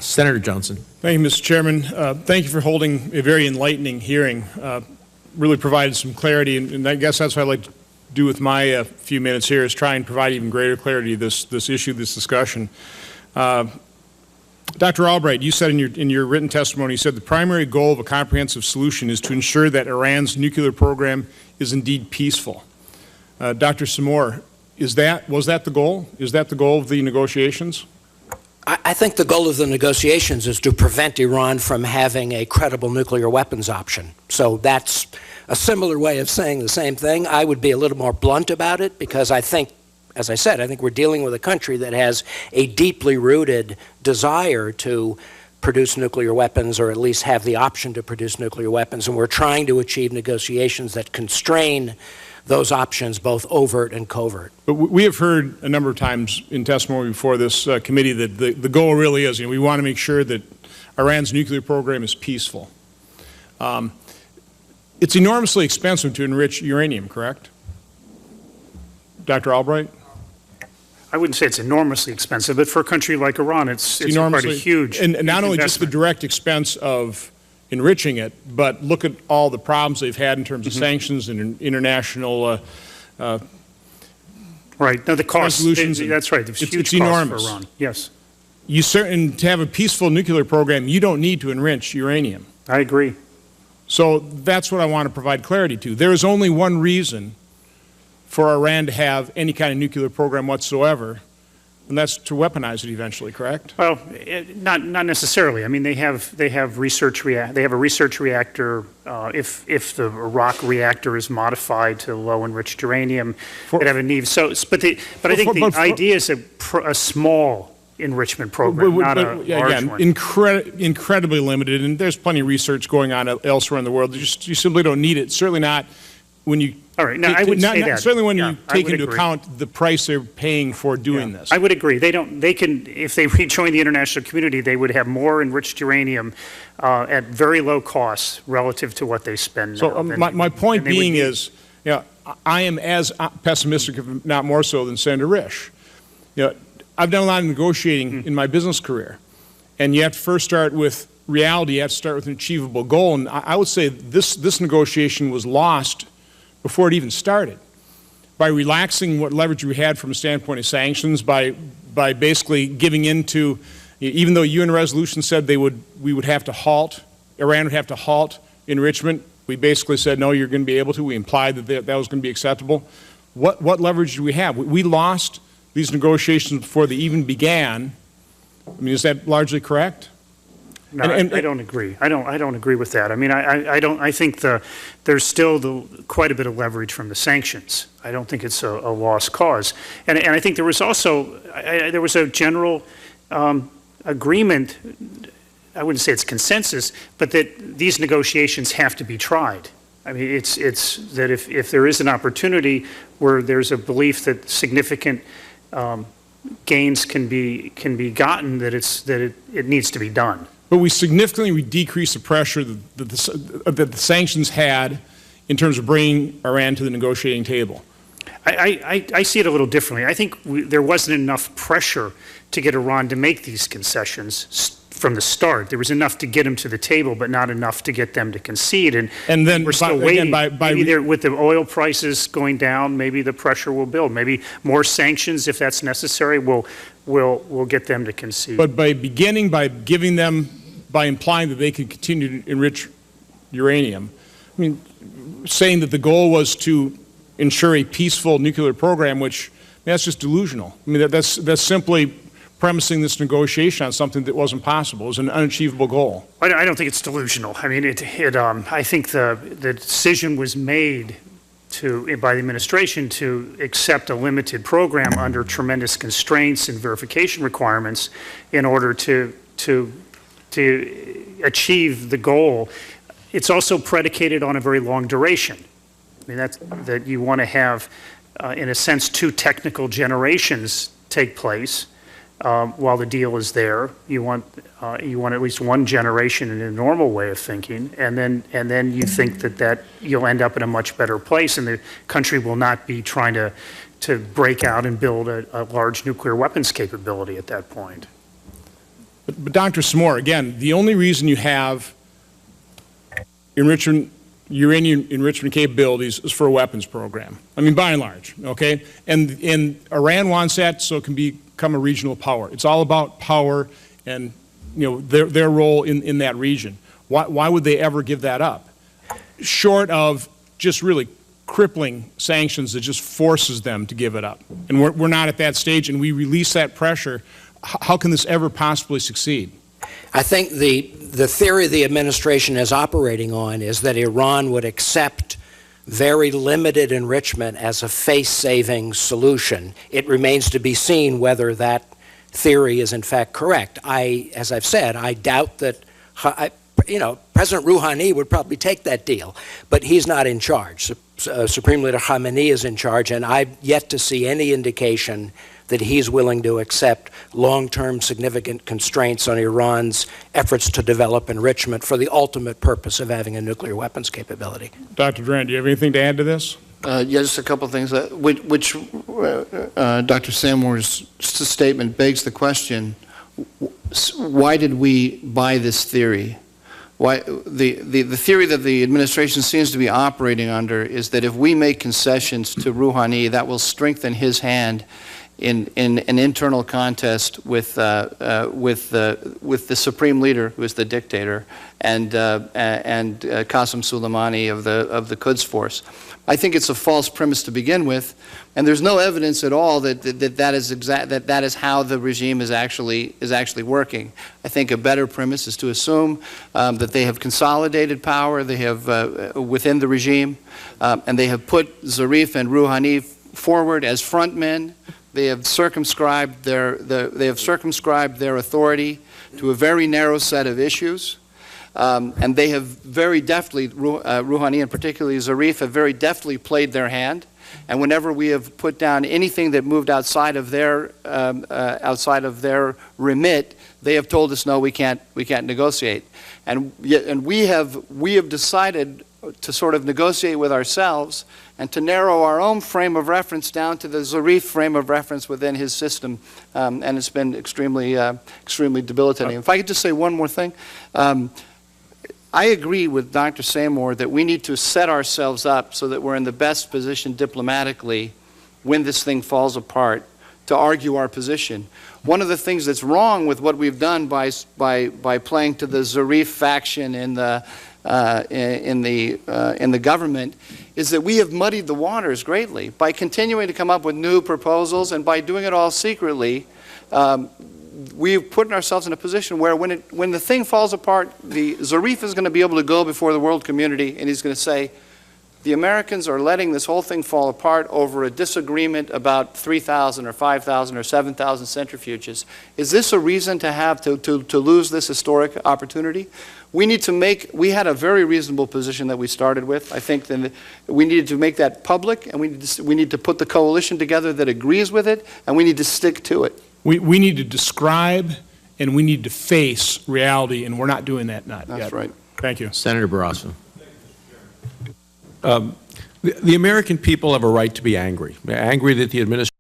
Senator Johnson. Thank you, Mr. Chairman. Thank you for holding a very enlightening hearing. Really provided some clarity, and I guess that's what I'd like to do with my few minutes here is try and provide even greater clarity to this issue, this discussion. Dr. Albright, you said in your written testimony, you said the primary goal of a comprehensive solution is to ensure that Iran's nuclear program is indeed peaceful. Dr. Samore, was that the goal? Is that the goal of the negotiations? I think the goal of the negotiations is to prevent Iran from having a credible nuclear weapons option. So that's a similar way of saying the same thing. I would be a little more blunt about it because I think, as I said, I think we're dealing with a country that has a deeply rooted desire to produce nuclear weapons or at least have the option to produce nuclear weapons, and we're trying to achieve negotiations that constrain those options, both overt and covert. But we have heard a number of times in testimony before this committee that the goal really is, we want to make sure that Iran's nuclear program is peaceful. It's enormously expensive to enrich uranium, correct? Dr. Albright? I wouldn't say it's enormously expensive, but for a country like Iran, it's quite a huge And not only investment. just the direct expense of enriching it, but look at all the problems they've had in terms of sanctions and international right. No, the cost. That's right. There's huge it's enormous. Cost for Iran. Yes. To have a peaceful nuclear program, you don't need to enrich uranium. I agree. So that's what I want to provide clarity to. There is only one reason for Iran to have any kind of nuclear program whatsoever, and that's to weaponize it eventually, correct? Well, not necessarily. I mean, they have research they have a research reactor. If the Iraq reactor is modified to low enriched uranium, they have a need. So, but I think the idea is a small enrichment program, not a large one. Incredibly limited, and there's plenty of research going on elsewhere in the world. You simply don't need it. Certainly not when you. All right. Now, I would say that. Certainly when you take into account the price they're paying for doing this. I would agree. They can, if they rejoin the international community, they would have more enriched uranium at very low costs relative to what they spend now. So my point being is, I am as pessimistic, if not more so, than Senator Risch. I've done a lot of negotiating in my business career, and you have to first start with reality. You have to start with an achievable goal, and I would say this negotiation was lost before it even started, by relaxing what leverage we had from a standpoint of sanctions, by basically giving in to, even though UN resolution said we would have to halt, Iran would have to halt enrichment, we basically said, no, you're going to be able to. We implied that was going to be acceptable. What leverage do we have? We lost these negotiations before they even began. I mean, is that largely correct? No, I don't agree. I don't agree with that. I mean, I think there's still quite a bit of leverage from the sanctions. I don't think it's a lost cause. And I think there was also there was a general agreement. I wouldn't say it's consensus, but that these negotiations have to be tried. I mean, it's that if there is an opportunity where there's a belief that significant gains can be gotten, that it needs to be done. But we significantly decreased the pressure that the sanctions had in terms of bringing Iran to the negotiating table. I see it a little differently. I think there wasn't enough pressure to get Iran to make these concessions from the start. There was enough to get them to the table, but not enough to get them to concede. And then we're still waiting. Maybe with the oil prices going down, maybe the pressure will build. Maybe more sanctions, if that's necessary, will get them to concede. But by implying that they could continue to enrich uranium, I mean, saying that the goal was to ensure a peaceful nuclear program, which that's just delusional. I mean, that's simply premising this negotiation on something that wasn't possible. It was an unachievable goal. I don't think it's delusional. I mean, I think the decision was made by the administration to accept a limited program under tremendous constraints and verification requirements in order to achieve the goal. It's also predicated on a very long duration. I mean, that you want to have, in a sense, 2 technical generations take place while the deal is there. You want at least 1 generation in a normal way of thinking, and then you think that you'll end up in a much better place, and the country will not be trying to break out and build a large nuclear weapons capability at that point. But Dr. Smore, again, the only reason you have uranium enrichment capabilities is for a weapons program. I mean, by and large, okay? And Iran wants that so it can become a regional power. It's all about power and, you know, their role in that region. Why would they ever give that up? Short of just really crippling sanctions that just forces them to give it up. And we're not at that stage, and we release that pressure. How can this ever possibly succeed? I think the theory the administration is operating on is that Iran would accept very limited enrichment as a face-saving solution. It remains to be seen whether that theory is in fact correct. As I've said, I doubt that, President Rouhani would probably take that deal, but he's not in charge. Supreme Leader Khamenei is in charge, and I've yet to see any indication that he's willing to accept long-term significant constraints on Iran's efforts to develop enrichment for the ultimate purpose of having a nuclear weapons capability. Dr. Durant, do you have anything to add to this? Yeah, just a couple of things. Which Dr. Samore's statement begs the question, why did we buy this theory? Why, the theory that the administration seems to be operating under is that if we make concessions to Rouhani, that will strengthen his hand in an internal contest with the supreme leader, who is the dictator, and Qasem Soleimani of the Quds Force. I think it's a false premise to begin with, and there's no evidence at all that is how the regime is actually working. I think a better premise is to assume that they have consolidated power, they have within the regime, and they have put Zarif and Rouhani forward as frontmen. They have circumscribed their authority to a very narrow set of issues. And they have very deftly, Rouhani and particularly Zarif, have very deftly played their hand. And whenever we have put down anything that moved outside of their remit, they have told us, no, we can't negotiate. And we have decided to sort of negotiate with ourselves and to narrow our own frame of reference down to the Zarif frame of reference within his system, and it's been extremely debilitating. If I could just say one more thing. I agree with Dr. Samore that we need to set ourselves up so that we're in the best position diplomatically when this thing falls apart to argue our position. One of the things that's wrong with what we've done by playing to the Zarif faction in the government is that we have muddied the waters greatly. By continuing to come up with new proposals and by doing it all secretly, we've put ourselves in a position where when the thing falls apart, the Zarif is going to be able to go before the world community and he's going to say, the Americans are letting this whole thing fall apart over a disagreement about 3,000 or 5,000 or 7,000 centrifuges. Is this a reason to have to lose this historic opportunity? We had a very reasonable position that we started with. I think that we needed to make that public, and we need to put the coalition together that agrees with it, and we need to stick to it. We need to describe and we need to face reality, and we're not doing that yet. That's right. Thank you. Senator Barrasso. The American people have a right to be angry that the administration